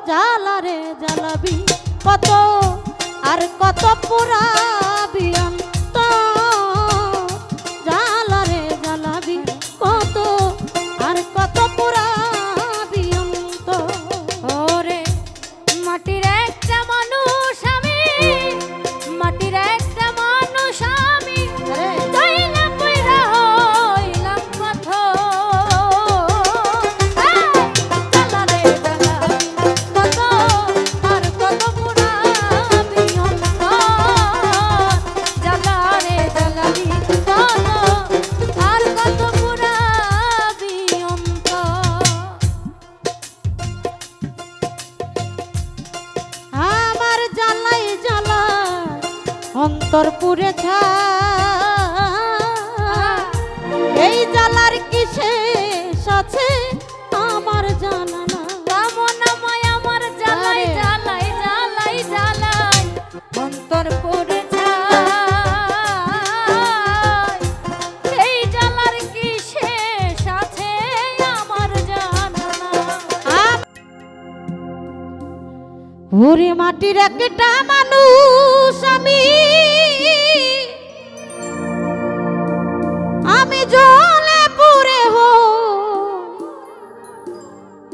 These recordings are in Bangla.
জ্বালারে জ্বালাবি কত আর কত পুরাবি অন্তর জ্বালারে জ্বালাবি কত আর কত পুরাবি অন্তর ওরে মাটির একটা মানুষ আমি মাটির একটা মানুষ আমি যাইলা কইরা হইলাম পাথর জ্বালারে জ্বালাবি কত আর কত পুরাবি অন্তর জ্বালারে জ্বালাবি কত আর কত পুরাবি অন্তর আমার জ্বালাই জ্বালা অন্তর পুরে এই জ্বালার কি শেষ আছে আমার জানা না কামনাময় আমার জ্বালাই জ্বালাই জ্বালাই জ্বালাই অন্তর পড়ে যায় এই জ্বালার কি শেষ আছে আমার জানা না ওরে মাটির একটা মানুষ আমি আমি জলে পুরে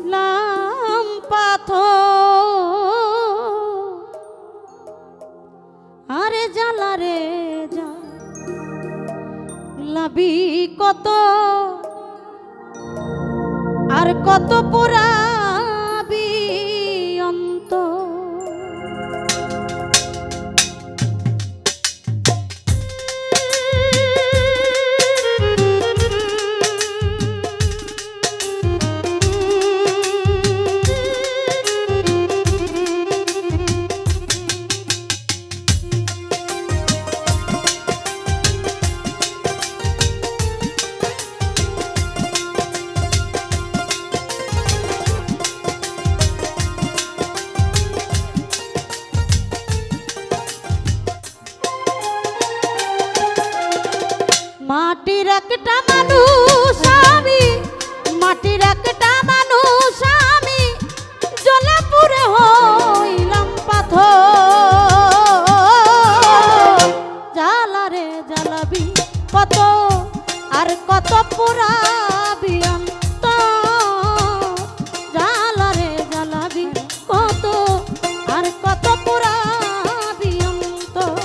হলাম পাথর আরে জ্বালা রে জ্বালাবি কত আর কত পুরাবি অন্তর মাটির একটা মানুষ আমি মাটির একটা মানুষ আমি জ্বলে পুড়ে হইলাম পাথর জ্বালারে জ্বালাবি কত আর কত পুরাবি অন্তর জ্বালারে জ্বালাবি কত আর কত পুরাবি অন্তর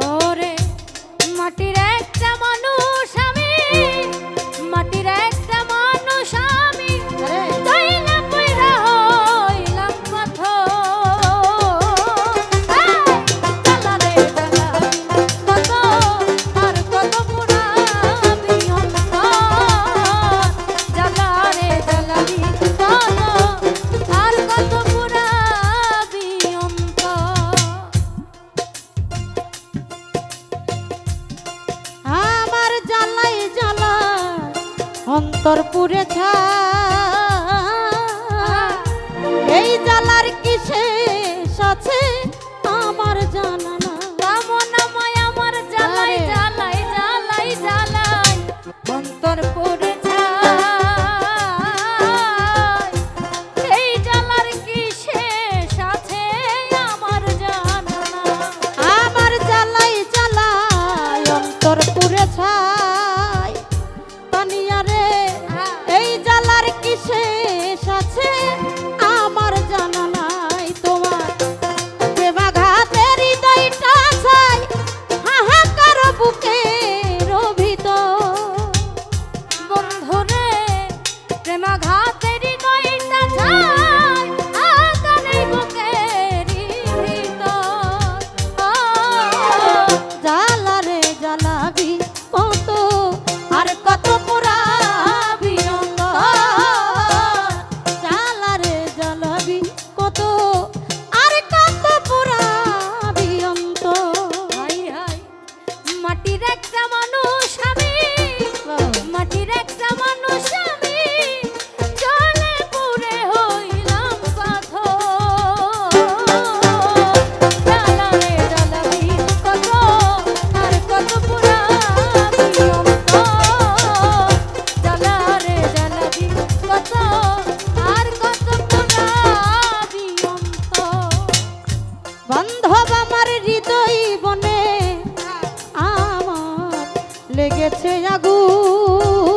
ওরে মাটির একটা মানুষ আমি মাটির একটা মানুষ আমি যাইলা কইরা হইলাম পাথর জ্বালারে জ্বালাবি কত আর কত পুরাবি অন্তর জ্বালারে জ্বালাবি কত আর কত পুরাবি অন্তর আমার জ্বালাই জ্বালা অন্তর পুরে এই জ্বালার কি শেষ আছে আমার জানা না কামনাময় আমার জ্বালাই জ্বালাই জ্বালাই জ্বালাই অন্তর পড়ে যায় এই জ্বালার কি শেষ আছে আমার জানা না আমার জ্বালাই জ্বালাই অন্তর পুরে তানিয়া রে এই জ্বালার কি শেষ আছে আমার জানা নাই তোমার প্রেমাঘাতের হৃদয়টা চাই হাহাকার বুকের ভিতর বন্ধুরে প্রেমাঘাতের হৃদয়টা যায় আগানে বুকের ভিতর জ্বালারে জ্বালাবি কত আর কত পুরাবি অন্তর জ্বালারে জ্বালাবি কত আর কত পুরাবি অন্তর হাই হাই মাটির একটা মানুষ আমি মাটির একটা মানুষ আমি জলে পুড়ে হইলাম পাথর জ্বালারে জ্বালাবি কত আর কত পুরাবি অন্তর জ্বালারে জ্বালাবি কত আর কত পুরাবি লেগেছে আগুন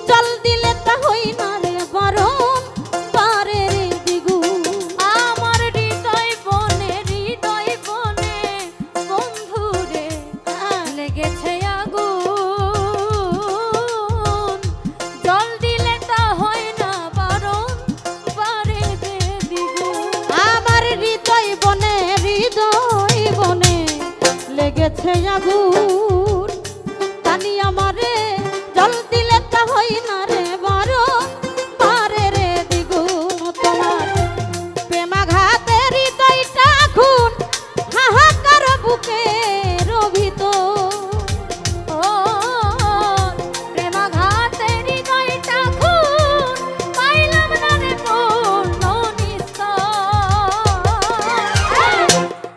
জল দিলে তা হই না রে বারণ পারে রে দ্বিগুণ আমার হৃদয় বনে বন্ধু রে লেগেছে আগুন জল দিলে তা হয় না বারণ পারে যে দ্বিগুণ আমার হৃদয় বনে লেগেছে আগুন জানি আমারে জল দিলে তা হই না রে বারণ পারে রে দ্বিগুণ তোমার প্রেমাঘাতের হৃদয়টা খুন হাহাকার বুকের ভিতর ও প্রেমাঘাতের হৃদয়টা খুন পাইলাম না রে পূর্ণ নিস্তার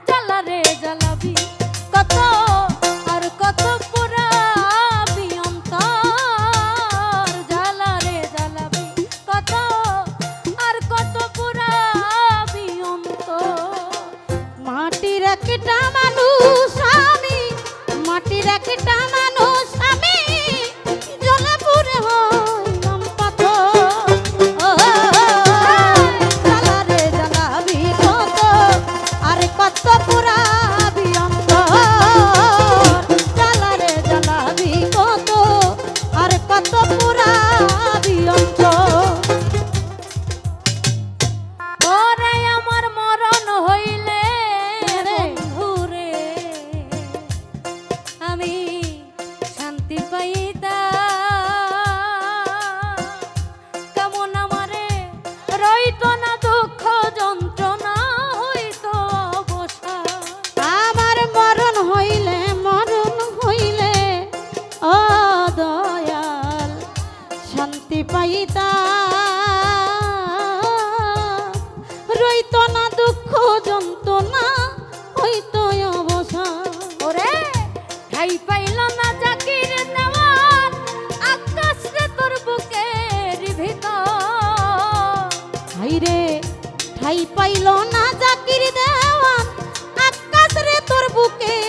জ্বালা রে জ্বালাবি কত আর কত পুরাবি অন্তর জ্বালা রে জ্বালাবি কত আর কত পুরাবি অন্তর মাটির একটা মানুষ আমি মাটির একটা মানুষ আমি জ্বলে পুড়ে হইলাম পাথর ও জ্বালা রে জ্বালাবি কত আর কত পুরাবি অন্তর জ্বালা রে জ্বালাবি কত আর কত পুরাবি অন্তর ওরে আমার মরণ হইলে বন্ধুরে আমি শান্তি পাইতাম কেমন আমারে রইত না দুঃখ যন্ত্রণা হইত অবসান আমার মরণ হইলে ও দয়াল শান্তি পাইতা রইত না দুঃখ যন্ত্রণা হইত অবসান ওরে ঠাই পাইল না জাকির দেওয়ান আকাশ রে তোর বুকের ভিতর হাইরে ঠাই পাইল না জাকির দেওয়ান আকাশ রে তোর বুকে